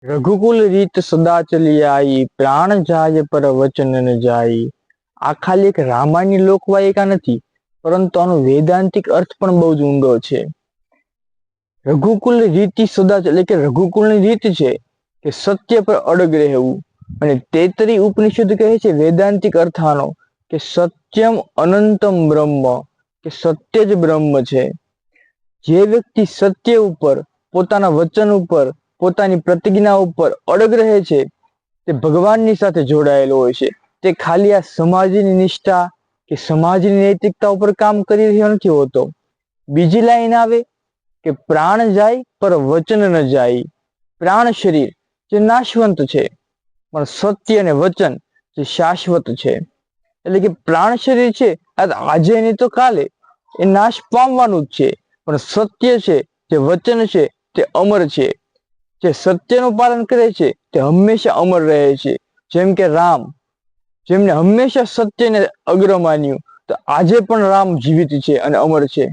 રઘુકુલ રીત સદા ચલી આઈ, પ્રાણ જાય પર વચન ન જાય. આ ખાલી એક રામાયણની લોકવાયકા નથી, પરંતુ આનો વૈદાંતિક અર્થ પણ બહુ જ ઊંડો છે. રઘુકુલ રીતિ સદા એટલે કે રઘુકુલની રીત છે કે સત્ય પર અડગ રહેવું. અને તૈત્તરીય ઉપનિષદ કહે છે વૈદાંતિક અર્થ આનો કે સત્યમ અનંતમ બ્રહ્મ, કે સત્ય જ બ્રહ્મ છે. જે વ્યક્તિ સત્ય ઉપર, પોતાના વચન ઉપર, પોતાની પ્રતિજ્ઞા ઉપર અડગ રહે છે તે ભગવાનની સાથે જોડાયેલો હોય છે. તે ખાલી આ સમાજની નિષ્ઠા કે સમાજની નૈતિકતા ઉપર કામ કરી રહ્યો નથી હોતો. બીજી લાઈન આવે કે પ્રાણ જાય પર વચન ન જાય. પ્રાણ શરીર જે નાશવંત છે, પણ સત્ય અને વચન જે શાશ્વત છે. એટલે કે પ્રાણ શરીર છે આજે નહીં તો કાલે એ નાશ પામવાનું જ છે, પણ સત્ય છે, જે વચન છે તે અમર છે. જે સત્યનું પાલન કરે છે તે હંમેશા અમર રહે છે. જેમ કે રામ, જેમને હંમેશા સત્યને અગ્ર માન્યું, તો આજે પણ રામ જીવિત છે અને અમર છે.